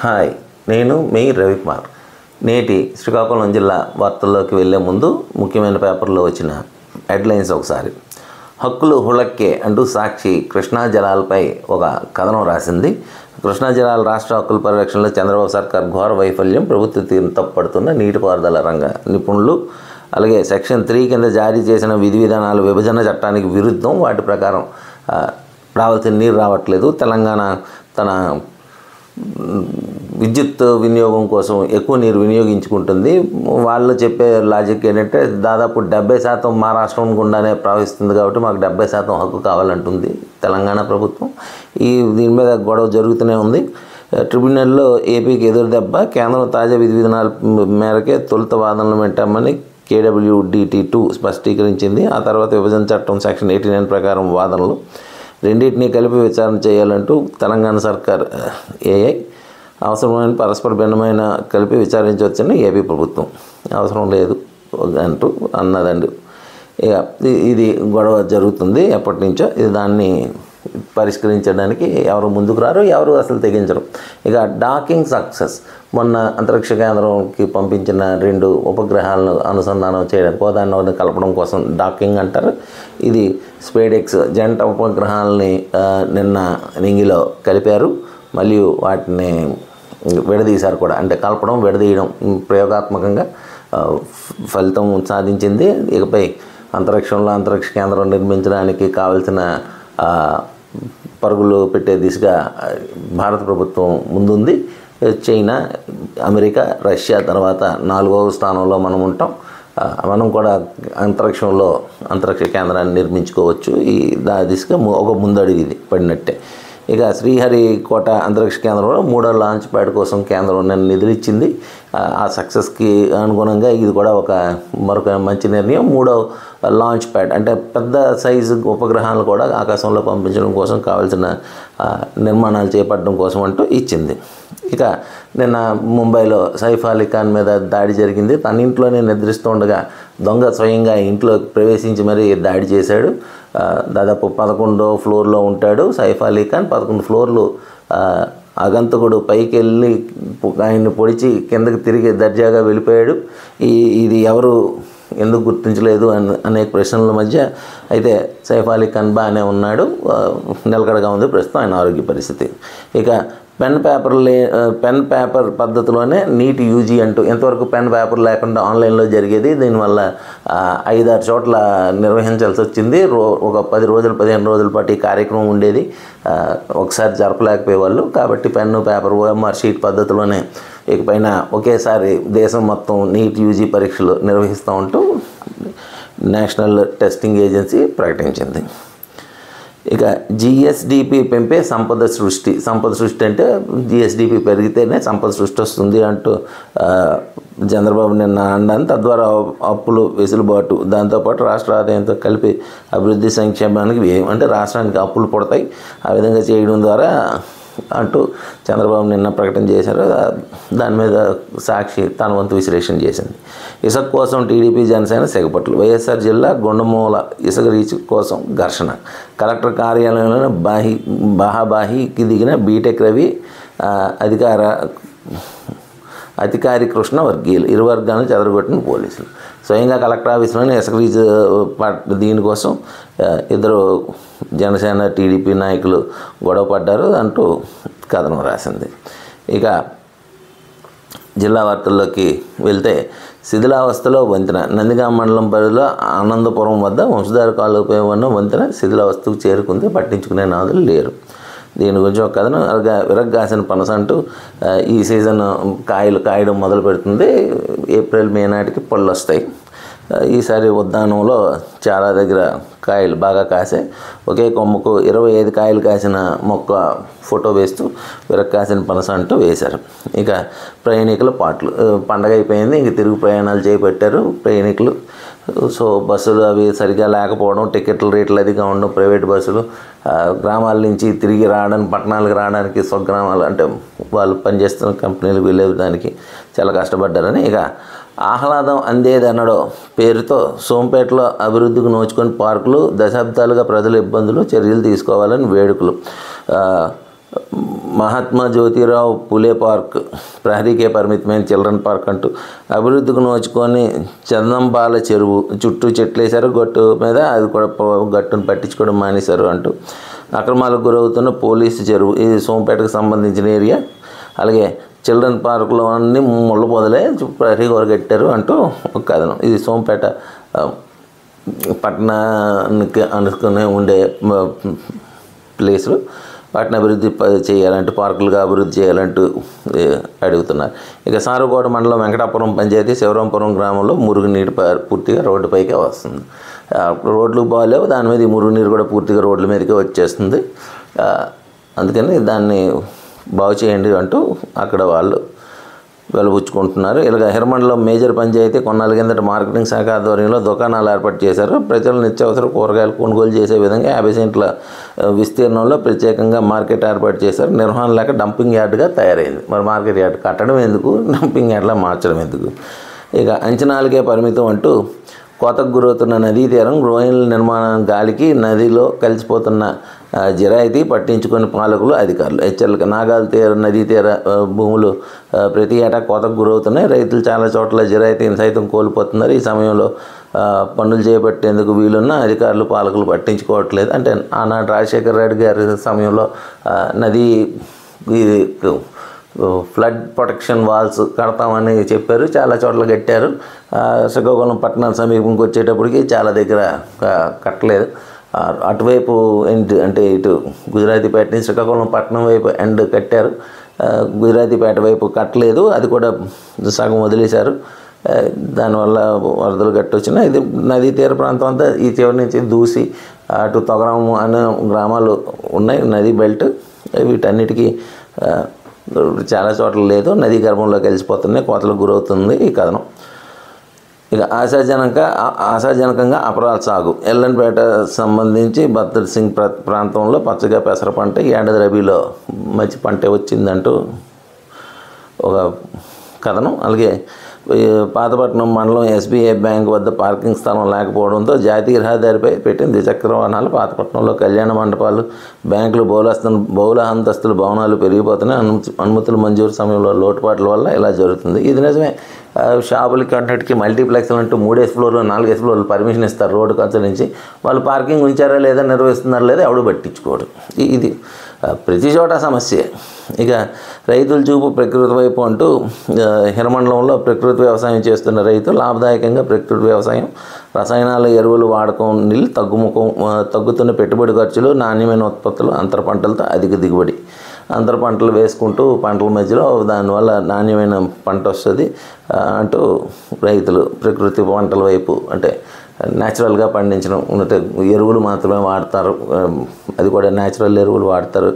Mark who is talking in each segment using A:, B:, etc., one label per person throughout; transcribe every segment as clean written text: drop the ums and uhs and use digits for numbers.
A: Hi, నేను మీ రవికుమార్. నేటి శ్రీకాకుళం జిల్లా వార్తల్లోకి వెళ్లే ముందు ముఖ్యమైన పేపర్లో వచ్చిన హెడ్లైన్స్ ఒకసారి. హక్కులు హుళక్కే అంటూ సాక్షి కృష్ణా జలాలపై ఒక కథనం రాసింది. కృష్ణా జలాల రాష్ట్ర హక్కుల పరిరక్షణలో చంద్రబాబు సర్కార్ ఘోర వైఫల్యం, ప్రభుత్వ తీరును తప్పుపడుతున్న నీటిపారుదల రంగ నిపుణులు, అలాగే సెక్షన్ 3 కింద జారీ చేసిన విధి విధానాలు విభజన చట్టానికి విరుద్ధం, వాటి ప్రకారం రావాల్సిన నీరు రావట్లేదు, తెలంగాణ తన విద్యుత్ వినియోగం కోసం ఎక్కువ నీరు వినియోగించుకుంటుంది. వాళ్ళు చెప్పే లాజిక్ ఏంటంటే దాదాపు 70% మా రాష్ట్రం గుండానే ప్రవహిస్తుంది కాబట్టి మాకు 70% హక్కు కావాలంటుంది తెలంగాణ ప్రభుత్వం. దీని మీద గొడవ జరుగుతూనే ఉంది. ట్రిబ్యునల్లో ఏపీకి ఎదురు దెబ్బ. కేంద్రం తాజా విధి విధానాల మేరకే తొలుత వాదనలు పెట్టామని KWDT2 స్పష్టీకరించింది. ఆ తర్వాత విభజన చట్టం సెక్షన్ 89 ప్రకారం వాదనలు రెండింటినీ కలిపి విచారణ చేయాలంటూ తెలంగాణ సర్కార్ అవసరమైన పరస్పర భిన్నమైన కలిపి విచారించవచ్చని ఏపీ ప్రభుత్వం అవసరం లేదు అంటూ అన్నదండి. ఇక ఇది గొడవ జరుగుతుంది ఎప్పటి నుంచో. దాన్ని పరిష్కరించడానికి ఎవరు ముందుకు రారు, ఎవరు అసలు తెగించరు. ఇక డాకింగ్ సక్సెస్. మొన్న అంతరిక్ష కేంద్రంకి పంపించిన 2 ఉపగ్రహాలను అనుసంధానం చేయడానికి, పోదాన్ని కలపడం కోసం డాకింగ్ అంటారు. ఇది స్పేడెక్స్ జంట ఉపగ్రహాలని నిన్న నింగిలో కలిపారు, మరియు వాటిని విడదీశారు కూడా. అంటే కలపడం, విడదీయడం ప్రయోగాత్మకంగా ఫలితం సాధించింది. ఇకపై అంతరిక్షంలో అంతరిక్ష కేంద్రం నిర్మించడానికి కావలసిన పరుగులు పెట్టే దిశగా భారత ప్రభుత్వం ముందుంది. చైనా, అమెరికా, రష్యా తర్వాత 4వ స్థానంలో మనం ఉంటాం. మనం కూడా అంతరిక్షంలో అంతరిక్ష కేంద్రాన్ని నిర్మించుకోవచ్చు. దిశగా ఒక ముందడుగు ఇది పడినట్టే. ఇక శ్రీహరికోట అంతరిక్ష కేంద్రంలో 3వ లాంచ్ ప్యాడ్ కోసం కేంద్రం నిధులు ఇచ్చింది. ఆ సక్సెస్కి అనుగుణంగా ఇది కూడా మరొక మంచి నిర్ణయం. 3వ లాంచ్ ప్యాడ్ అంటే పెద్ద సైజు ఉపగ్రహాలు కూడా ఆకాశంలో పంపించడం కోసం కావాల్సిన నిర్మాణాలు చేపట్టడం కోసం అంటూ ఇచ్చింది. ఇక నిన్న ముంబైలో సైఫ్ అలీ ఖాన్ మీద దాడి జరిగింది. తన ఇంట్లోనే నిద్రిస్తుండగా దొంగ స్వయంగా ఇంట్లోకి ప్రవేశించి మరీ దాడి చేశాడు. దాదాపు 11వ ఫ్లోర్లో ఉంటాడు సైఫ్ అలీ ఖాన్. 11 ఫ్లోర్లు ఆగంతకుడు పైకి వెళ్ళి ఆయన్ని పొడిచి కిందకి తిరిగి దర్జాగా వెళ్ళిపోయాడు. ఇది ఎవరు ఎందుకు గుర్తించలేదు అనేక ప్రశ్నల మధ్య అయితే సైఫ్ అలీ ఖాన్ బాగానే ఉన్నాడు, నిలకడగా ఉంది ప్రస్తుతం ఆయన ఆరోగ్య పరిస్థితి. ఇక పెన్ పేపర్ పద్ధతిలోనే నీట్ యూజీ అంటూ ఇంతవరకు పెన్ పేపర్ లేకుండా ఆన్లైన్లో జరిగేది. దీనివల్ల 5-6 చోట్ల నిర్వహించాల్సి వచ్చింది. ఒక 10 రోజులు 15 రోజుల పాటు ఈ కార్యక్రమం ఉండేది. ఒకసారి జరపలేకపోయేవాళ్ళు. కాబట్టి పెన్ను పేపర్ OMR షీట్ పద్ధతిలోనే ఇకపైన ఒకేసారి దేశం మొత్తం నీట్ యూజీ పరీక్షలు నిర్వహిస్తూ ఉంటూ నేషనల్ టెస్టింగ్ ఏజెన్సీ ప్రకటించింది. ఇక GSDP పెంపే సంపద సృష్టి. సంపద సృష్టి అంటే GSDP పెరిగితేనే సంపద సృష్టి వస్తుంది అంటూ చంద్రబాబు నిన్న అన్నాను. తద్వారా అప్పులు వెసులుబాటు, దాంతోపాటు రాష్ట్ర ఆదాయంతో కలిపి అభివృద్ధి సంక్షేమానికి అంటే రాష్ట్రానికి అప్పులు పుడతాయి, ఆ విధంగా చేయడం ద్వారా అంటూ చంద్రబాబు నిన్న ప్రకటన చేశారు. దాని మీద సాక్షి తన వంతు విశ్లేషణ చేసింది. ఇసుక కోసం టీడీపీ జనసేన సెగపట్లు. వైఎస్ఆర్ జిల్లా గుండమూల ఇసుక రీచ్ కోసం ఘర్షణ. కలెక్టర్ కార్యాలయంలోనే బాహాబాహికి దిగిన బీటెక్ రవి, అధికారి కృష్ణ వర్గీయులు. ఇరు వర్గాలను చెదరగొట్టిన పోలీసులు. స్వయంగా కలెక్టర్ ఆఫీసులోనే ఇసుక రీచ్ దీనికోసం 2 జనసేన టీడీపీ నాయకులు గొడవ పడ్డారు అంటూ కథనం రాసింది. ఇక జిల్లా వార్తల్లోకి వెళ్తే శిథిలావస్థలో వంతెన. నందిగామ మండలం పరిధిలో ఆనందపురం వద్ద వంశధార కాలువపై ఉన్న వంతెన శిథిలావస్థకు చేరుకుంది, పట్టించుకునే నాదులు లేరు. దీని గురించి ఒక కథను విరగ్గాసిన పనస అంటూ ఈ సీజన్ కాయడం మొదలు పెడుతుంది. ఏప్రిల్ మే నాటికి పళ్ళు వస్తాయి. ఈసారి ఉద్యానంలో చాలా దగ్గర కాయలు బాగా కాసాయి. ఒకే కొమ్మకు 25 కాయలు కాసిన మొక్క ఫోటో వేస్తూ విరగ్గాసిన పనస అంటూ వేశారు. ఇక ప్రయాణికుల పాటలు. పండగ అయిపోయింది, ఇంక తిరుగు ప్రయాణాలు చేపట్టారు ప్రయాణికులు. సో బస్సులు అవి సరిగా లేకపోవడం, టికెట్ల రేట్లు అధికంగా ఉండడం, ప్రైవేట్ బస్సులు గ్రామాల నుంచి తిరిగి రావడానికి, పట్టణాలకు రావడానికి, స్వగ్రామాలు అంటే వాళ్ళు పనిచేస్తున్న కంపెనీలకు వెళ్ళే దానికి చాలా కష్టపడ్డారని. ఇక ఆహ్లాదం అందేదనడో పేరుతో సోంపేటలో అభివృద్ధికి నోచుకొని పార్కులు, దశాబ్దాలుగా ప్రజల ఇబ్బందులు, చర్యలు తీసుకోవాలని వేడుకలు. మహాత్మా జ్యోతిరావు పులే పార్క్ ప్రహరీకే పరిమితమైన చిల్డ్రన్ పార్క్ అంటూ అభివృద్ధికి నోచుకొని చందంబాల చెరువు చుట్టూ చెట్లు వేశారు, గట్టు మీద అది కూడా గట్టును పట్టించుకోవడం మానేశారు అంటూ అక్రమాలకు గురవుతున్న పోలీసు చెరువు, ఇది సోంపేటకు సంబంధించిన ఏరియా. అలాగే చిల్డ్రన్ పార్కులో అన్ని ముళ్ళ పొదలే ప్రహరీ గోడ కట్టారు అంటూ ఒక కథనం. ఇది సోంపేట పట్టణానికి అనుకునే ఉండే ప్లేసులు. వాటిని అభివృద్ధి చేయాలంటూ, పార్కులుగా అభివృద్ధి చేయాలంటూ అడుగుతున్నారు. ఇక సారుకోట మండలం వెంకటాపురం పంచాయతీ శివరాంపురం గ్రామంలో మురుగునీరు పూర్తిగా రోడ్డుపైకే వస్తుంది. రోడ్లు బాగాలేవు, దాని మీద ఈ మురుగునీరు కూడా పూర్తిగా రోడ్ల మీదకే వచ్చేస్తుంది. అందుకని దాన్ని బాగు చేయండి అంటూ అక్కడ వాళ్ళు వెలుబుచ్చుకుంటున్నారు. ఇలాగ హిరమండలం మేజర్ పంచాయతీ కొన్నాళ్ళ కిందట మార్కెటింగ్ శాఖ ఆధ్వర్యంలో దుకాణాలు ఏర్పాటు చేశారు. ప్రజలు నిత్యావసర కూరగాయలు కొనుగోలు చేసే విధంగా 50 సెంట్ల విస్తీర్ణంలో ప్రత్యేకంగా మార్కెట్ ఏర్పాటు చేశారు. నిర్వహణ లేక డంపింగ్ యార్డ్గా తయారైంది. మరి మార్కెట్ యార్డ్ కట్టడం ఎందుకు, డంపింగ్ యార్డ్లా మార్చడం ఎందుకు? ఇక అంచనాలకే పరిమితం అంటూ కోతకు గురవుతున్న నదీ తీరం, గ్రోయిన్ల నిర్మాణం గాలికి నదిలో కలిసిపోతున్న జిరాయితీ పట్టించుకొని పాలకులు, అధికారులు. హెచ్చరిక. నాగాల నదీ తీర భూములు ప్రతి ఏటా కోతకు గురవుతున్నాయి. రైతులు చాలా చోట్ల జిరాయితీని సైతం కోల్పోతున్నారు. ఈ సమయంలో పనులు చేపట్టేందుకు వీలున్న అధికారులు, పాలకులు పట్టించుకోవట్లేదు. అంటే ఆనాడు రాజశేఖర రెడ్డి గారి సమయంలో నదీ ఫ్లడ్ ప్రొటెక్షన్ వాల్స్ కడతామని చెప్పారు, చాలా చోట్ల కట్టారు. శ్రీకాకుళం పట్టణం సమీపంకి వచ్చేటప్పటికి చాలా దగ్గర కట్టలేదు. అటువైపు ఎండ్ అంటే ఇటు గుజరాతీపేట నుంచి శ్రీకాకుళం పట్టణం వైపు ఎండ్ కట్టారు, గుజరాతీపేట వైపు కట్టలేదు, అది కూడా సగం వదిలేశారు. దానివల్ల వరదలు గట్టొచ్చినాయి. ఇది నదీ తీర ప్రాంతం అంతా ఈ చివరి నుంచి దూసి అటు తొగరం అనే గ్రామాలు ఉన్నాయి, నదీ బెల్ట్. వీటన్నిటికీ చాలా చోట్ల లేదు, నదీ గర్భంలో కలిసిపోతున్నాయి, కోతలకు గురవుతుంది ఈ కథనం. ఇక ఆశాజనకంగా అపరాల సాగు. ఎల్లంపేట సంబంధించి బత్తర్ సింగ్ ప్రాంతంలో పచ్చగా పెసర పంట ఏడాది రబీలో మంచి పంట వచ్చిందంటూ ఒక కథనం. అలాగే పాతపట్నం మండలం ఎస్బీఐ బ్యాంక్ వద్ద పార్కింగ్ స్థలం లేకపోవడంతో జాతీయ రహదారిపై పెట్టిన ద్విచక్ర వాహనాలు. పాతపట్నంలో కళ్యాణ మండపాలు, బ్యాంకులు, బహుళ అంతస్తుల భవనాలు పెరిగిపోతున్నాయి. అనుమతులు మంజూరు సమయంలో లోటుపాట్ల వల్ల ఇలా జరుగుతుంది. ఇది నిజమే. షాపులకి అన్నిటికీ మల్టీప్లెక్స్లు అంటూ 3 ఫ్లోర్లు 4 ఫ్లోర్లు పర్మిషన్ ఇస్తారు రోడ్డు ఖర్చు నుంచి. వాళ్ళు పార్కింగ్ ఉంచారా లేదా, నిర్వహిస్తున్నారా లేదా ఎవడు పట్టించుకోడు. ఇది ప్రతి చోట సమస్య. ఇక రైతుల చూపు ప్రకృతి వైపు అంటూ హిరమండలంలో ప్రకృతి వ్యవసాయం చేస్తున్న రైతులు లాభదాయకంగా ప్రకృతి వ్యవసాయం, రసాయనాల ఎరువులు వాడకం నీళ్ళు తగ్గుతున్న పెట్టుబడి ఖర్చులు, నాణ్యమైన ఉత్పత్తులు, అంతర పంటలతో అధిక దిగుబడి. అంతర పంటలు వేసుకుంటూ పంటల మధ్యలో దానివల్ల నాణ్యమైన పంట వస్తుంది అంటూ రైతులు ప్రకృతి పంటల వైపు, అంటే న్యాచురల్గా పండించడం, అంటే ఎరువులు మాత్రమే వాడతారు, అది కూడా న్యాచురల్ ఎరువులు వాడతారు,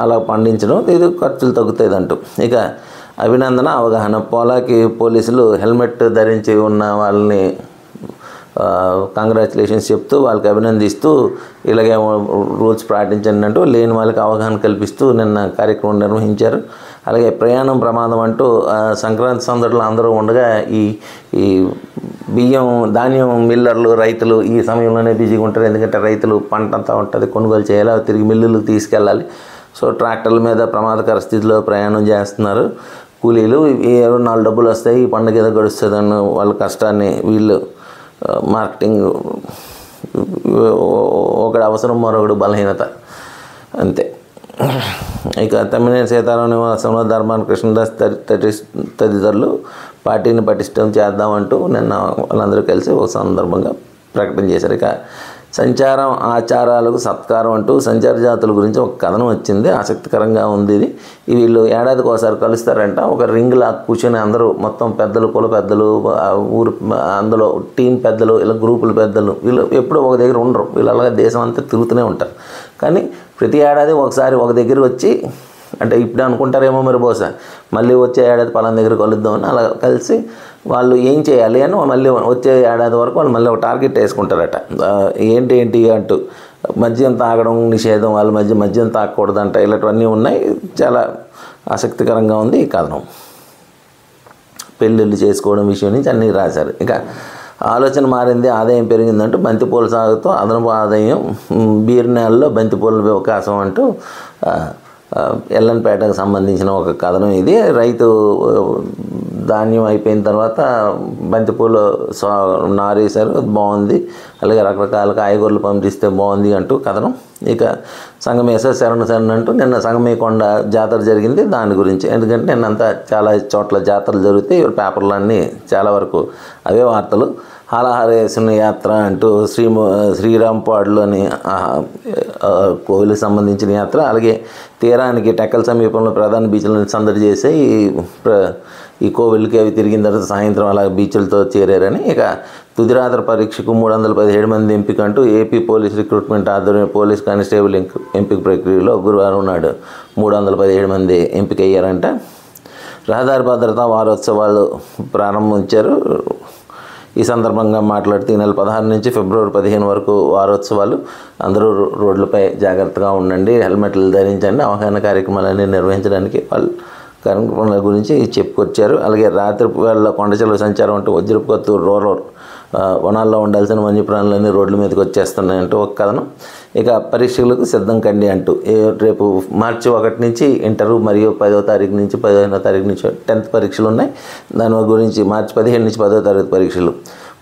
A: అలా పండించడం, ఇది ఖర్చులు తగ్గుతాయి అంటూ. ఇక అభినందన, అవగాహన. పోలీసులు హెల్మెట్ ధరించి ఉన్న వాళ్ళని కంగ్రాచులేషన్స్ చెప్తూ వాళ్ళకి అభినందిస్తూ ఇలాగే రూల్స్ పాటించండి అంటూ లేని వాళ్ళకి అవగాహన కల్పిస్తూ నిన్న కార్యక్రమం నిర్వహించారు. అలాగే ప్రయాణం ప్రమాదం అంటూ సంక్రాంతి సందడిలో అందరూ ఉండగా ఈ ధాన్యం మిల్లర్లు, రైతులు ఈ సమయంలోనే బిజీగా ఉంటారు. ఎందుకంటే రైతులు పంట అంతా ఉంటుంది, కొనుగోలు చేయాలి, తిరిగి మిల్లులకు తీసుకెళ్ళాలి. సో ట్రాక్టర్ల మీద ప్రమాదకర స్థితిలో ప్రయాణం చేస్తున్నారు కూలీలు. 4 డబ్బులు వస్తాయి, ఈ పండుగ ఏదో గడుస్తుందన్న వాళ్ళ కష్టాన్ని వీళ్ళు మార్కెటింగ్, ఒకటి అవసరం మరొకటి బలహీనత, అంతే. ఇక తమ్మినేని సీతారాం నివాసంలో ధర్మాన కృష్ణదాస్ తదితరులు పార్టీని పటిష్టం చేద్దామంటూ నిన్న వాళ్ళందరూ కలిసి ఒక సందర్భంగా ప్రకటన చేశారు. ఇక సంచారం ఆచారాలకు సత్కారం అంటూ సంచార జాతుల గురించి ఒక కథనం వచ్చింది, ఆసక్తికరంగా ఉంది. ఇది వీళ్ళు ఏడాదికి ఒకసారి కలుస్తారంట. ఒక రింగ్లా కూర్చొని అందరూ మొత్తం పెద్దలు, కుల పెద్దలు, ఊరు అందులో టీం పెద్దలు, ఇలా గ్రూపుల పెద్దలు, వీళ్ళు ఎప్పుడూ ఒక దగ్గర ఉండరు. వీళ్ళు అలాగే దేశం అంతా తిరుగుతూనే ఉంటారు. కానీ ప్రతి ఏడాది ఒకసారి ఒక దగ్గర వచ్చి, అంటే ఇప్పుడు అనుకుంటారేమో మరి బహుశా మళ్ళీ వచ్చే ఏడాది పలానా దగ్గర కలుద్దామని అలా కలిసి వాళ్ళు ఏం చేయాలి అని మళ్ళీ వచ్చే ఏడాది వరకు వాళ్ళు మళ్ళీ ఒక టార్గెట్ వేసుకుంటారట. ఏంటి అంటూ మద్యం తాగడం నిషేధం, వాళ్ళ మద్యం తాగకూడదంట, ఇలాంటివన్నీ ఉన్నాయి. చాలా ఆసక్తికరంగా ఉంది ఈ కథనం. పెళ్ళిళ్ళు చేసుకోవడం విషయం నుంచి అన్నీ రాశారు. ఇక ఆలోచన మారింది, ఆదాయం పెరిగిందంటూ బంతిపూల సాగుతో అదనపు ఆదాయం, బీర్ నేలలో బంతిపూల వికాసం అంటూ ఎల్లంపేటకు సంబంధించిన ఒక కథనం ఇది. రైతు ధాన్యం అయిపోయిన తర్వాత బంతిపూలు నారేశారు, బాగుంది, అలాగే రకరకాల కాయగూరలు పంపిస్తే బాగుంది అంటూ కథనం. ఇక సంగమేశ్వర శరణ్ అంటూ నిన్న సంగమేకొండ జాతర జరిగింది, దాని గురించి. ఎందుకంటే నిన్నంతా చాలా చోట్ల జాతరలు జరుగుతాయి, పేపర్లన్నీ చాలా వరకు అవే వార్తలు. హాలహారేశ్వరుని యాత్ర అంటూ శ్రీరాంపాడులోని కోవిలకు సంబంధించిన యాత్ర, అలాగే తీరానికి టెక్కల సమీపంలో ప్రధాన బీచ్లను సందడి చేసి ఈ కోవిల్కి అవి తిరిగిన తర్వాత సాయంత్రం అలా బీచ్లతో చేరారని. ఇక తుదిరాత్రి పరీక్షకు 317 మంది ఎంపిక అంటూ ఏపీ పోలీస్ రిక్రూట్మెంట్ ఆధ్వర్యంలో పోలీస్ కానిస్టేబుల్ ఎంపిక ప్రక్రియలో గురువారం నాడు 317 మంది ఎంపిక అయ్యారంట. రహదారి భద్రతా వారోత్సవాలు ప్రారంభించారు. ఈ సందర్భంగా మాట్లాడుతూ ఈ నెల 16 నుంచి ఫిబ్రవరి 15 వరకు వారోత్సవాలు. అందరూ రోడ్లపై జాగ్రత్తగా ఉండండి, హెల్మెట్లు ధరించండి, అవగాహన కార్యక్రమాలన్నీ నిర్వహించడానికి వాళ్ళు కార్యక్రమాల గురించి చెప్పుకొచ్చారు. అలాగే రాత్రి వేళ కొండచెలువ సంచారం అంటూ వజ్రపు కొత్తూరు రూరల్ వనాల్లో ఉండాల్సిన వన్యప్రాణులన్నీ రోడ్ల మీదకి వచ్చేస్తున్నాయంటూ ఒక కథనం. ఇక పరీక్షలకు సిద్ధం కండి అంటూ రేపు మార్చి 1 నుంచి ఇంటరు మరియు 10వ తారీఖు నుంచి 15వ తారీఖు నుంచి 10th పరీక్షలు ఉన్నాయి. దాని గురించి మార్చి 15 నుంచి 10వ తారీఖు పరీక్షలు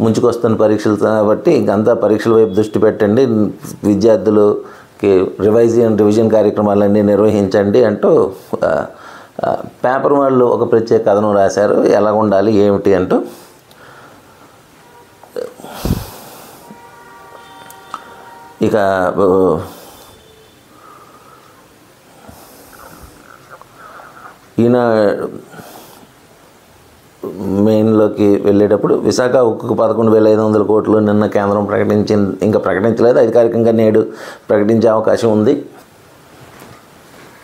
A: ముంచుకొస్తున్న పరీక్షలు కాబట్టి ఇంకంతా పరీక్షల వైపు దృష్టి పెట్టండి, విద్యార్థులకి రివిజన్ కార్యక్రమాలన్నీ నిర్వహించండి అంటూ పేపర్ వాళ్ళు ఒక ప్రత్యేక కథనం రాశారు, ఎలా ఉండాలి ఏమిటి అంటూ. ఇక ఈయన మెయిన్లోకి వెళ్ళేటప్పుడు విశాఖ ఉక్కుకు 11,500 కోట్లు నిన్న కేంద్రం ఇంకా ప్రకటించలేదు, అధికారికంగా నేడు ప్రకటించే అవకాశం ఉంది.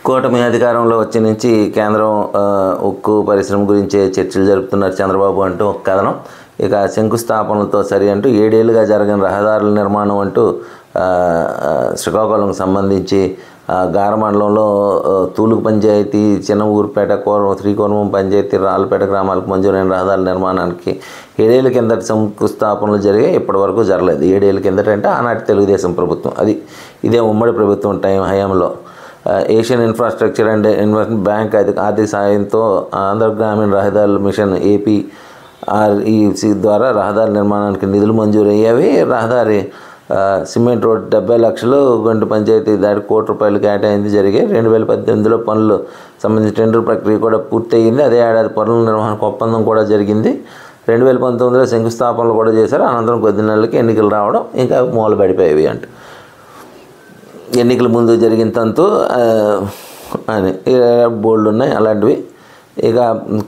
A: కూటమి అధికారంలో వచ్చి నుంచి కేంద్రం ఉక్కు పరిశ్రమ గురించే చర్చలు జరుపుతున్నారు చంద్రబాబు అంటూ ఒక కథనం. ఇక శంకుస్థాపనలతో సరి అంటూ 7 ఏళ్ళుగా జరగని రహదారుల నిర్మాణం అంటూ శ్రీకాకుళంకు సంబంధించి గార మండలంలో తూలుగు పంచాయతీ, చిన్న ఊరుపేట, శ్రీకోణం పంచాయతీ, రాళ్ళపేట గ్రామాలకు మంజూరైన రహదారుల నిర్మాణానికి 7 ఏళ్ళ కిందట శంకుస్థాపనలు జరిగాయి, ఇప్పటి వరకు జరగలేదు. 7 ఏళ్ళ కిందట అంటే ఆనాటి తెలుగుదేశం ప్రభుత్వం, ఇదే ఉమ్మడి ప్రభుత్వం హయాంలో Asian infrastructure and investment bank ఆర్థిక సాయంతో ఆంధ్ర గ్రామీణ రహదారుల మిషన్ APREC ద్వారా రహదారి నిర్మాణానికి నిధులు మంజూరయ్యేవి. రహదారి సిమెంట్ రోడ్ 70 లక్షలు, గంట పంచాయతీ దాటి ₹1 కోటి కేటాయించి జరిగాయి. 2018లో పనులు సంబంధించిన టెండర్ ప్రక్రియ కూడా పూర్తయింది. అదే ఏడాది పనుల నిర్వహణకు ఒప్పందం కూడా జరిగింది. 2019లో శంకుస్థాపనలు కూడా చేశారు. అనంతరం కొద్ది నెలలకి ఎన్నికలు రావడం ఇంకా మూల పడిపోయేవి అంట. ఎన్నికల ముందు జరిగిన తంతు అని బోల్డ్ ఉన్నాయి అలాంటివి. ఇక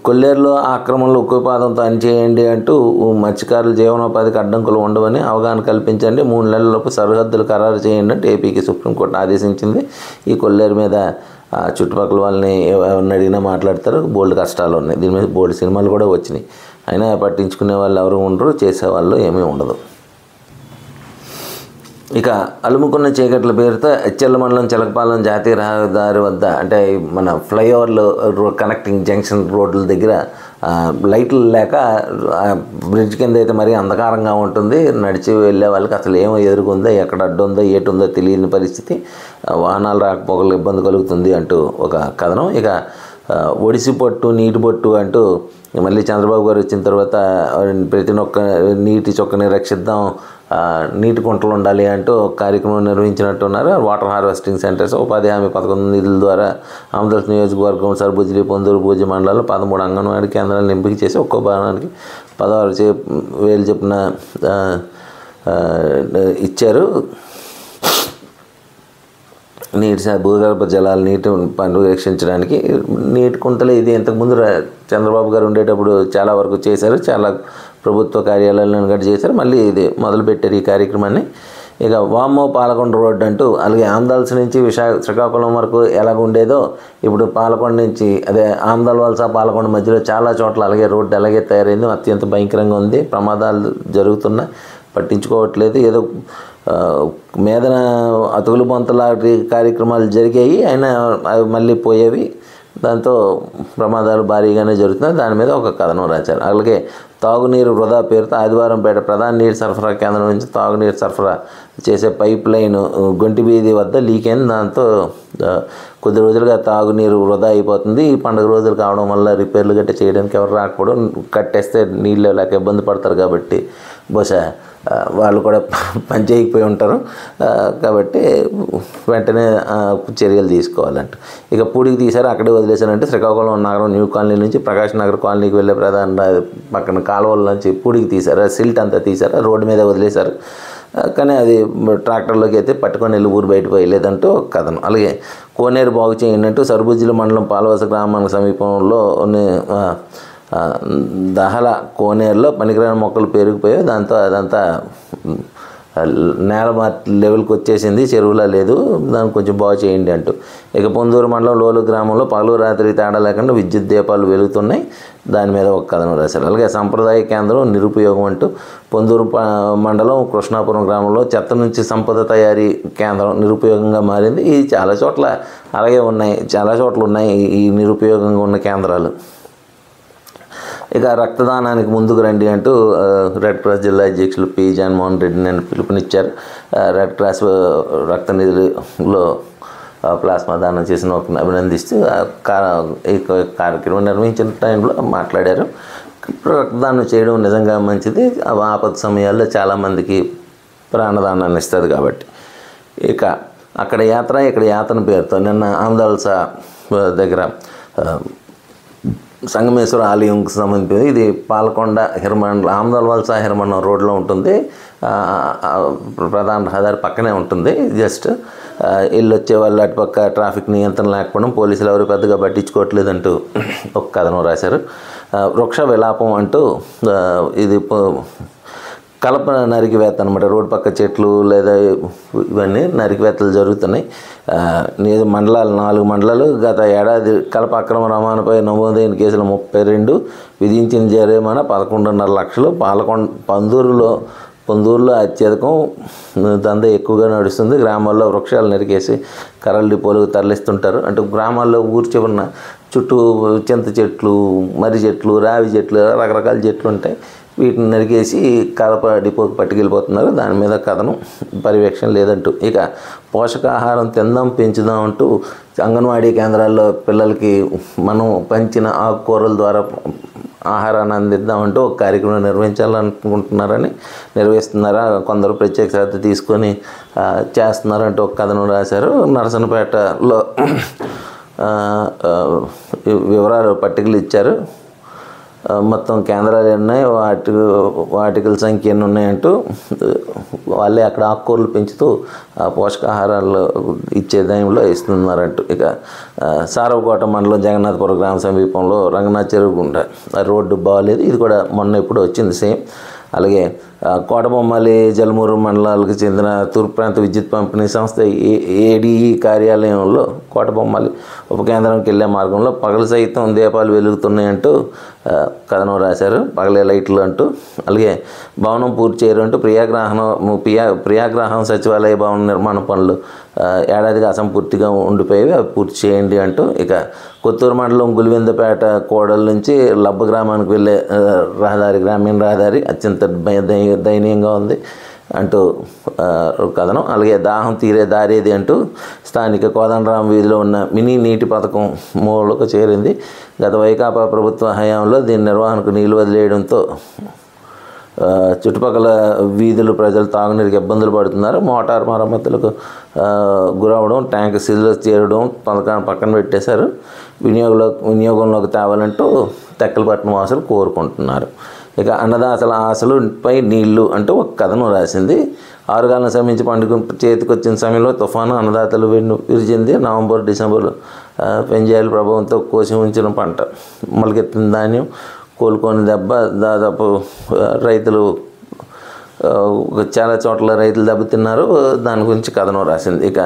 A: కొల్లేరులో ఆక్రమణలు ఉక్కుపాదంతో అణిచేయండి అంటూ మత్స్యకారుల జీవనోపాధికి అడ్డంకులు ఉండవని అవగాహన కల్పించండి, 3 నెలలలోపు సరిహద్దులు ఖరారు చేయండి అంటే ఏపీకి సుప్రీంకోర్టు ఆదేశించింది. ఈ కొల్లేరు మీద చుట్టుపక్కల వాళ్ళని ఎవరిని అడిగినా మాట్లాడతారు, బోల్డ్ కష్టాలు ఉన్నాయి. దీని మీద బోల్డ్ సినిమాలు కూడా వచ్చినాయి, అయినా పట్టించుకునే వాళ్ళు ఎవరు ఉండరు, చేసేవాళ్ళు ఏమీ ఉండదు. ఇక అలుముకున్న చీకట్ల పేరుతో ఎచ్చెర్ల మండలం చిలకపాలెం జాతీయ రహదారి వద్ద అంటే మన ఫ్లైఓవర్లు కనెక్టింగ్ జంక్షన్ రోడ్ల దగ్గర లైట్లు లేక బ్రిడ్జ్ కింద అయితే మరీ అంధకారంగా ఉంటుంది. నడిచి వెళ్ళే వాళ్ళకి అసలు ఏమో ఎదురుకుందో, ఎక్కడ అడ్డుందో ఏటుందో తెలియని పరిస్థితి, వాహనాలు రాకపోకలు ఇబ్బంది కలుగుతుంది అంటూ ఒక కథనం. ఇక ఒడిసి పొట్టు నీటి పొట్టు అంటూ మళ్ళీ చంద్రబాబు గారు వచ్చిన తర్వాత ప్రతి ఒక్క నీటి చొక్కని రక్షిద్దాం, నీటి కుంటలు ఉండాలి అంటూ కార్యక్రమం నిర్వహించినట్టున్నారు. వాటర్ హార్వెస్టింగ్ సెంటర్స్ ఉపాధి హామీ పథకం నిధుల ద్వారా ఆంధ్రప్రదేశ్ నియోజకవర్గం సర్బుజ్లి, పొందూరు, భూజి మండలాల్లో 13 అంగన్వాడీ కేంద్రాలను ఎంపిక చేసి ఒక్కో భవనానికి 16,000 చొప్పున ఇచ్చారు. భూగర్భ జలాల నీటి పర్యవేక్షించడానికి నీటి కుంటలు ఇది ఇంతకుముందు చంద్రబాబు గారు ఉండేటప్పుడు చాలా వరకు చేశారు, చాలా ప్రభుత్వ కార్యాలయాలను గట్టి చేశారు. మళ్ళీ ఇది మొదలుపెట్టారు ఈ కార్యక్రమాన్ని. ఇక వామ్మో పాలకొండ రోడ్డు అంటూ అలాగే ఆంధ్రాల్స్ నుంచి శ్రీకాకుళం వరకు ఎలాగ ఉండేదో ఇప్పుడు పాలకొండ నుంచి అదే ఆంధ్రాల వలస పాలకొండ మధ్యలో చాలా చోట్ల అలాగే రోడ్డు అలాగే తయారైంది. అత్యంత భయంకరంగా ఉంది, ప్రమాదాలు జరుగుతున్నాయి, పట్టించుకోవట్లేదు. ఏదో మీదన అతుకులు బొంతలాంటి కార్యక్రమాలు జరిగాయి, అయినా అవి మళ్ళీ పోయేవి. దాంతో ప్రమాదాలు భారీగానే జరుగుతున్నాయి. దాని మీద ఒక కథనం రాశారు. అలాగే తాగునీరు వృధా పేరుతో ఆదివారంపేట ప్రధాన నీటి సరఫరా కేంద్రం నుంచి తాగునీరు సరఫరా చేసే పైప్ లైన్ గొంటి వీధి వద్ద లీక్ అయింది. దాంతో కొద్ది రోజులుగా తాగునీరు వృధా అయిపోతుంది. ఈ పండుగ రోజులు కావడం వల్ల రిపేర్లు గట్రా చేయడానికి ఎవరు రాకపోవడం, కట్టేస్తే నీళ్ళు లేక ఇబ్బంది పడతారు కాబట్టి బహుశా వాళ్ళు కూడా పని చేయకపోయి ఉంటారు. కాబట్టి వెంటనే చర్యలు తీసుకోవాలంట. ఇక పూడికి తీశారు, అక్కడే వదిలేశారంటే శ్రీకాకుళం నగరం న్యూ కాలనీ నుంచి ప్రకాష్ నగర్ కాలనీకి వెళ్ళే ప్రధాన పక్కన కాలువల నుంచి పూడికి తీశారు. సిల్ట్ అంతా తీశారు, రోడ్డు మీద వదిలేశారు. కానీ అది ట్రాక్టర్లోకి అయితే పట్టుకొని వెళ్ళి ఊరు బయటకు వెళ్ళేదంటూ ఒక కథనం. అలాగే కోనేరు బాగు చేయండి అంటూ సరుబుజ్జిల మండలం పాలవలస గ్రామానికి సమీపంలో దహల కోనేరులో పనికిరాని మొక్కలు పెరిగిపోయాయి. దాంతో అదంతా నేల లెవెల్కి వచ్చేసింది, చెరువులా లేదు, దాన్ని కొంచెం బాగు చేయండి అంటూ. ఇక పొందూరు మండలం లోలు గ్రామంలో పగలు రాత్రి తేడా లేకుండా విద్యుత్ దీపాలు వెలుగుతున్నాయి. దాని మీద ఒక కథనం రాశారు. అలాగే సంప్రదాయ కేంద్రం నిరుపయోగం అంటూ పొందూరు మండలం కృష్ణాపురం గ్రామంలో చెత్త నుంచి సంపద తయారీ కేంద్రం నిరుపయోగంగా మారింది. ఇది చాలా చోట్ల అలాగే ఉన్నాయి, చాలా చోట్ల ఉన్నాయి ఈ నిరుపయోగంగా ఉన్న కేంద్రాలు. ఇక రక్తదానానికి ముందుకు రండి అంటూ రెడ్ క్రాస్ జిల్లా అధ్యక్షులు పి జగన్మోహన్ రెడ్డిని పిలుపునిచ్చారు. రెడ్ క్రాస్ రక్త నిధిలో ప్లాస్మా దానం చేసిన ఒకరిని అభినందిస్తూ ఈ కార్యక్రమం నిర్వహించిన టైంలో మాట్లాడారు. రక్తదానం చేయడం నిజంగా మంచిది, ఆపద సమయాల్లో చాలామందికి ప్రాణదానాన్ని ఇస్తుంది కాబట్టి. ఇక అక్కడ యాత్ర ఇక్కడ యాత్ర పేరుతో నిన్న ఆంధ్రవలస దగ్గర సంగమేశ్వర ఆలయంకి సంబంధించింది. ఇది పాలకొండ హిరమండలం ఆమదవలస హిరమండలం రోడ్లో ఉంటుంది. ప్రధాన రహదారి పక్కనే ఉంటుంది. జస్ట్ ఇల్లు వచ్చే వాళ్ళు అటుపక్క ట్రాఫిక్ నియంత్రణ లేకపోవడం, పోలీసులు ఎవరు పెద్దగా పట్టించుకోవట్లేదంటూ ఒక కథనం రాశారు. వృక్ష విలాపం అంటూ ఇది కలప నరికివేత అనమాట. రోడ్డు పక్క చెట్లు లేదా ఇవన్నీ నరికివేతలు జరుగుతున్నాయి. మండలాలు 4 మండలాలు గత ఏడాది కలప అక్రమ రవాణాపై నమోదైన కేసులు 32, విధించిన జరిమానా 11.5 లక్షలు. పొందూరులో అత్యధికం దందా ఎక్కువగా నడుస్తుంది. గ్రామాల్లో వృక్షాలు నరికేసి కర్రల డిపోలకు తరలిస్తుంటారు. అంటే గ్రామాల్లో ఊరి చివరన చుట్టూ చింత చెట్లు, మర్రి చెట్లు, రావి చెట్లు, రకరకాల చెట్లు ఉంటాయి. వీటిని నరికేసి కలప డిపోకి పట్టుకెళ్ళిపోతున్నారు. దాని మీద కథనం, పర్యవేక్షణ లేదంటూ. ఇక పోషకాహారం తిందాం పెంచుదాం అంటూ అంగన్వాడీ కేంద్రాల్లో పిల్లలకి మనం పంచిన ఆకుకూరల ద్వారా ఆహారాన్ని అందిద్దామంటూ ఒక కార్యక్రమం నిర్వహించాలనుకుంటున్నారని నిర్వహిస్తున్నారా, కొందరు ప్రత్యేక శ్రద్ధ తీసుకొని చేస్తున్నారంటూ ఒక కథనం రాశారు. నరసనపేటలో వివరాలు పట్టికలు ఇచ్చారు. మొత్తం కేంద్రాలు ఉన్నాయి, వాటికల సంఖ్య ఎన్ని ఉన్నాయంటూ వాళ్ళే అక్కడ ఆకుకూరలు పెంచుతూ పోషకాహారాలు ఇచ్చే దానిలో ఇస్తున్నారంటూ. ఇక సారవకోట మండలం జగన్నాథపురం గ్రామ సమీపంలో రంగనాథ్ చెరువు గుండా రోడ్డు బాగాలేదు. ఇది కూడా మొన్న ఎప్పుడు వచ్చింది సేమ్. అలాగే కోటబొమ్మాలి జలమూరు మండలాలకు చెందిన తూర్పు ప్రాంత విద్యుత్ పంపిణీ సంస్థ ఏడీఈ కార్యాలయంలో కోటబొమ్మాలి ఉప కేంద్రంకి వెళ్ళే మార్గంలో పగలు సైతం దీపాలు వెలుగుతున్నాయంటూ కథనం రాశారు. పగలే లైట్లు అంటూ. అలాగే భవనం పూర్తి చేయరు అంటూ ప్రియాగ్రాహం సచివాలయ భవన నిర్మాణ పనులు ఏడాదిగా అసంపూర్తిగా ఉండిపోయేవి, అవి పూర్తి చేయండి అంటూ. ఇక కొత్తూరు మండలం గులివిందపేట కోడల నుంచి లబ్బ గ్రామానికి వెళ్ళే రహదారి, గ్రామీణ రహదారి అత్యంత దయనీయంగా ఉంది అంటూ కథనం. అలాగే దాహం తీరే దారేది అంటూ స్థానిక కోదండరాం వీధిలో ఉన్న మినీ నీటి పథకం మూలకు చేరింది. గత వైకాపా ప్రభుత్వ హయాంలో దీని నిర్వహణకు నీళ్లు వదిలేయడంతో చుట్టుపక్కల వీధులు ప్రజలు తాగునీరికి ఇబ్బందులు పడుతున్నారు. మోటార్ మరమ్మతులకు గురవడం, ట్యాంక్ సిల్లు చేరడం పథకాన్ని పక్కన పెట్టేశారు. వినియోగంలోకి తేవాలంటూ తెక్కలపట్నం వాసులు కోరుకుంటున్నారు. ఇక అన్నదాతల ఆశలపై నీళ్లు అంటూ ఒక కథను రాసింది. 6 కాలం శ్రమించి పండుగ చేతికొచ్చిన సమయంలో తుఫాను అన్నదాతలు విరిచింది. నవంబర్, డిసెంబర్ పెంజాయిల ప్రభావంతో కోసి ఉంచిన పంట మొలకెత్తిన ధాన్యం కోలుకొని దెబ్బ. దాదాపు రైతులు చాలా చోట్ల రైతులు దెబ్బతిన్నారు. దాని గురించి కథనం రాసింది. ఇక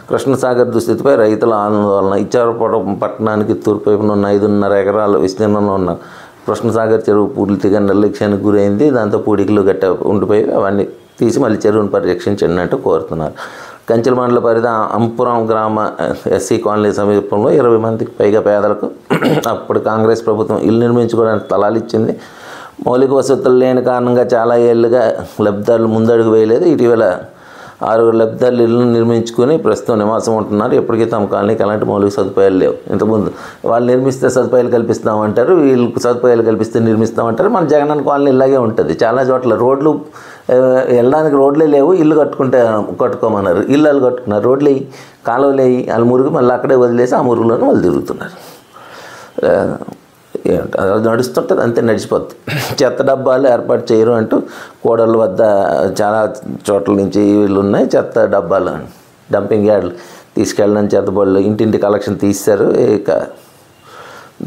A: కృష్ణసాగర్ దుస్థితిపై రైతుల ఆందోళన. ఇచ్చాపురం పట్టణానికి తూర్పు వైపున ఉన్న 5.5 ఎకరాల విస్తీర్ణంలో ఉన్న కృష్ణసాగర్ చెరువు పూర్తిగా నిర్లక్ష్యానికి గురైంది. దాంతో పూడికలు గట్ట ఉండిపోయి అవన్నీ తీసి మళ్ళీ చెరువును పరిరక్షించండి అంటూ కోరుతున్నారు. కంచెల మండల పరిధి అంపురం గ్రామ ఎస్సీ కాలనీ సమీపంలో 20 మందికి పైగా పేదలకు అప్పుడు కాంగ్రెస్ ప్రభుత్వం ఇల్లు నిర్మించుకోవడానికి స్థలాలు ఇచ్చింది. మౌలిక వసతులు లేని కారణంగా చాలా ఏళ్ళుగా లబ్ధిదారులు ముందడుగు వేయలేదు. ఇటీవల 6 లబ్ధిదారులు ఇల్లు నిర్మించుకొని ప్రస్తుతం నివాసం ఉంటున్నారు. ఇప్పటికీ తమ కాలనీకి ఎలాంటి మౌలిక సదుపాయాలు లేవు. ఇంతకుముందు వాళ్ళు నిర్మిస్తే సదుపాయాలు కల్పిస్తామంటారు, వీళ్ళకి సదుపాయాలు కల్పిస్తే నిర్మిస్తామంటారు. మన జగనన్న కాలనీ ఇలాగే ఉంటుంది. చాలా చోట్ల రోడ్లు వెళ్ళడానికి రోడ్లే లేవు, ఇల్లు కట్టుకోమన్నారు. ఇళ్ళు కట్టుకున్నారు, రోడ్లు వేయి, కాలువలు వేయి, వాళ్ళు మురుగు మళ్ళీ అక్కడే వదిలేసి ఆ మురుగులోనే వాళ్ళు తిరుగుతున్నారు. అది నడుస్తుంటుంది, అంతే నడిచిపోద్ది. చెత్త డబ్బాలు ఏర్పాటు చేయరు అంటూ కోడళ్ళ వద్ద చాలా చోట్ల నుంచి వీళ్ళు ఉన్నాయి. చెత్త డబ్బాలు డంపింగ్ యార్డ్లు తీసుకెళ్ళడం, చెత్త బళ్ళు ఇంటింటి కలెక్షన్ తీశారు. ఇక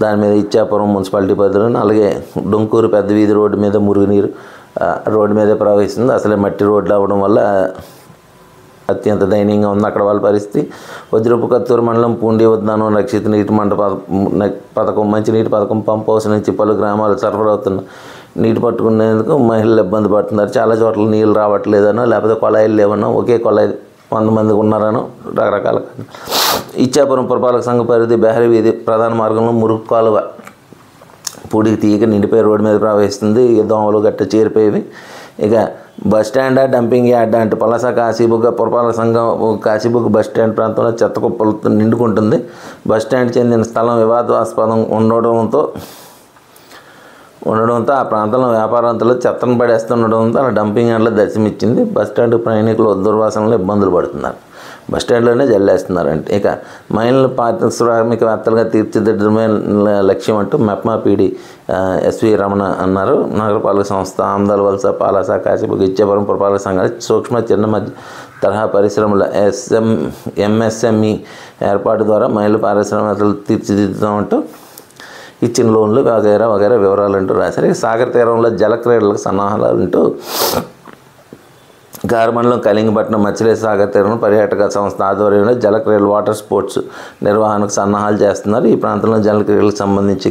A: దాని మీద ఇచ్చాపురం మున్సిపాలిటీ పరిధిలోనే, అలాగే డొంకూరు పెద్ద వీధి రోడ్డు మీద మురుగునీరు రోడ్డు మీదే ప్రవహిస్తుంది. అసలే మట్టి రోడ్లు అవ్వడం వల్ల అత్యంత దయనీయంగా ఉంది అక్కడ వాళ్ళ పరిస్థితి. వజ్రపు కత్తూరు మండలం పూండి ఉద్యానం రక్షిత నీటి పథకం మంచినీటి పథకం పంప్ హౌస్ నుంచి పలు గ్రామాలు సరఫరా అవుతున్న నీటి పట్టుకునేందుకు మహిళలు ఇబ్బంది పడుతున్నారు. చాలా చోట్ల నీళ్ళు రావట్లేదనో, లేకపోతే కొళాయిలు లేవనో, ఒకే కొళాయి 100 మందికి ఉన్నారనో రకరకాల. ఇచ్చాపురం పురపాలక సంఘ పరిధి బెహరీ వీధి ప్రధాన మార్గంలో మురుగు కాలువ పూడికి తీయక నిండిపోయి రోడ్డు మీద ప్రవహిస్తుంది. దోమలు గట్ట చేరిపోయేవి. ఇక బస్టాండ్ డంపింగ్ యార్డ్ అంటే పలాస కాశీబుగ్గ పురపాలక సంఘం కాశీబుగ్గ బస్టాండ్ ప్రాంతంలో చెత్త కుప్పలతో నిండుకుంటుంది. బస్టాండ్ చెందిన స్థలం వివాదాస్పదం ఉండడంతో ఆ ప్రాంతంలో వ్యాపారవంతులు చెత్తను పడేస్తుండడంతో ఆ డంపింగ్ యార్డ్లో దర్శనమిచ్చింది. బస్టాండ్ ప్రయాణికులు దుర్వాసనలో ఇబ్బందులు పడుతున్నారు. బస్టాండ్లోనే జల్లేస్తున్నారంటే. ఇక మహిళలు పారిశ్రామికవేత్తలుగా తీర్చిదిద్దడమే లక్ష్యం అంటూ మెప్మా పీడి ఎస్వి రమణ అన్నారు. నగరపాలక సంస్థ ఆమ్దాల వలస పాలాస కాశీబుగ్గ ఇచ్చాపురం పురపాలక సంఘాలు సూక్ష్మ చిన్న మధ్య తరహా పరిశ్రమల ఎంఎస్ఎంఈ ఏర్పాటు ద్వారా మహిళలు పారిశ్రామికవేత్తలు తీర్చిదిద్దామంటూ ఇచ్చిన లోన్లు వగైరా వివరాలంటూ రాశారు. సాగర్ తీరంలో జలక్రీడలకు సన్నాహాలంటూ గారమండలం కలింగపట్నం మచిలీపట్నం సాగర్ తీరంలో పర్యాటక సంస్థ ఆధ్వర్యంలో జలక్రీడలు వాటర్ స్పోర్ట్స్ నిర్వహణకు సన్నాహాలు చేస్తున్నారు. ఈ ప్రాంతంలో జలక్రీడలకు సంబంధించి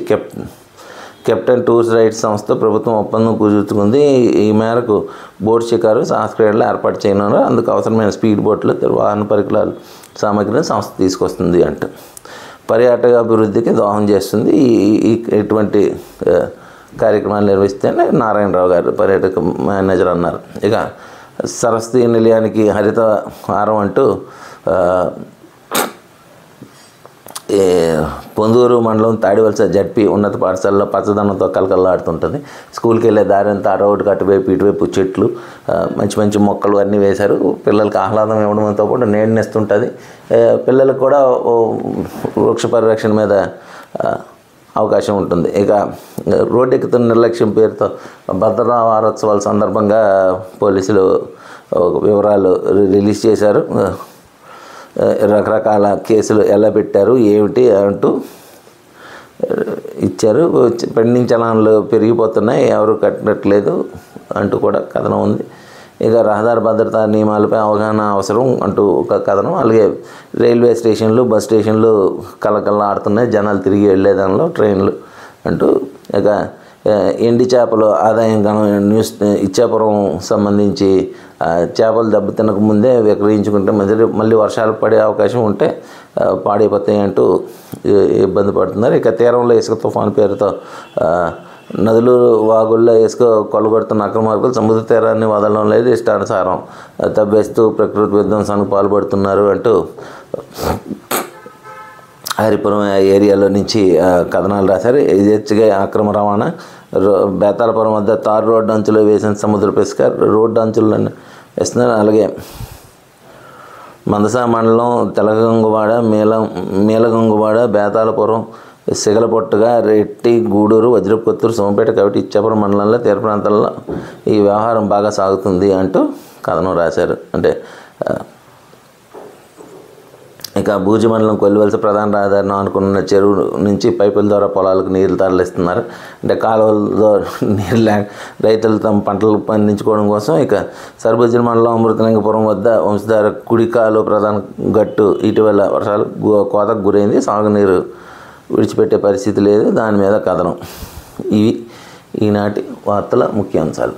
A: కెప్టెన్ టూర్స్ రైడ్స్ సంస్థ ప్రభుత్వం ఒప్పందం కుదుర్చుకుంది. ఈ మేరకు బోట్ షికారు సాహస క్రీడలు ఏర్పాటు చేయనున్నారు. అందుకు అవసరమైన స్పీడ్ బోట్లు వాహన పరికరాలు సామగ్రిని సంస్థ తీసుకొస్తుంది అంటూ పర్యాటక అభివృద్ధికి దోహదం చేస్తుంది. ఇటువంటి కార్యక్రమాలు నిర్వహిస్తేనే నారాయణరావు గారు పర్యాటక మేనేజర్ అన్నారు. ఇక సరస్వతి నిలయానికి హరిత హారం అంటూ పొందూరు మండలం తాడివలస జడ్పీ ఉన్నత పాఠశాలలో పచ్చదనంతో కలకల్లాడుతుంటుంది. స్కూల్కి వెళ్ళే దారి అంతా అటువైపు అటువైపు ఇటువైపు చెట్లు మంచి మంచి మొక్కలు అన్నీ వేశారు. పిల్లలకి ఆహ్లాదం ఇవ్వడంతో పాటు నీడనిస్తుంటుంది. పిల్లలకు కూడా వృక్ష పరిరక్షణ మీద అవకాశం ఉంటుంది. ఇక రోడ్డు ఎక్కుతున్న నిర్లక్ష్యం పేరుతో భద్రతా వారోత్సవాల సందర్భంగా పోలీసులు వివరాలు రిలీజ్ చేశారు. రకరకాల కేసులు ఎలా పెట్టారు ఏమిటి అంటూ ఇచ్చారు. పెండింగ్ చలాన్లు పెరిగిపోతున్నాయి, ఎవరు కట్టట్లేదు అంటూ కూడా కథనం ఉంది. ఇక రహదారి భద్రతా నియమాలపై అవగాహన అవసరం అంటూ ఒక కథనం. అలాగే రైల్వే స్టేషన్లు బస్ స్టేషన్లు కలకల్లాడుతున్నాయి, జనాలు తిరిగి వెళ్ళేదానిలో ట్రైన్లు అంటూ. ఇక ఎండి చేపలు ఆదాయం గణం న్యూస్ ఇచ్చాపురం సంబంధించి చేపలు దెబ్బతినక ముందే విక్రయించుకుంటే మళ్ళీ వర్షాలు పడే అవకాశం ఉంటే పాడైపోతాయి అంటూ ఇబ్బంది పడుతున్నారు. ఇక తీరంలో ఇసుక తుఫాను పేరుతో నదులు వాగుల్లో ఇసుక కొల్లగొడుతున్న అక్రమార్కులు సముద్ర తీరాన్ని వదలడం లేదు, ఇష్టానుసారం తవ్వేస్తూ ప్రకృతి విధ్వంసానికి పాల్పడుతున్నారు అంటూ హరిపురం ఏరియాలో నుంచి కథనాలు రాశారు. యథేచ్ఛగా అక్రమ రవాణా బేతాలపురం వద్ద తారు రోడ్డు అంచులో వేసిన సముద్ర ఇసుక రోడ్డు అంచులను వేస్తున్నారు. అలాగే మందసా మండలం తెలగంగువాడ మేలగంగువాడ బేతాలపురం సిగలపొట్టుగా రెట్టి గూడూరు వజ్రపు కొత్తూరు సోంపేట కవిటి ఇచ్చాపురం మండలంలో తీర ప్రాంతాల్లో ఈ వ్యవహారం బాగా సాగుతుంది అంటూ కథనం రాశారు. అంటే ఇక బూజి మండలం కొల్లివలస ప్రధాన రహదారిని అనుకున్న చెరువు నుంచి పైపుల ద్వారా పొలాలకు నీళ్లు తరలిస్తున్నారు. అంటే కాలువలతో నీళ్ళు రైతులు తమ పంటలు పండించుకోవడం కోసం. ఇక సర్బుజ్జి మండలం అమృతలింగపురం వద్ద వంశధార కుడికాలు ప్రధాన గట్టు ఇటీవల వర్షాలు కోతకు గురైంది, సాగునీరు విడిచిపెట్టే పరిస్థితి లేదు. దాని మీద కథనం. ఇవి ఈనాటి వార్తల ముఖ్యాంశాలు.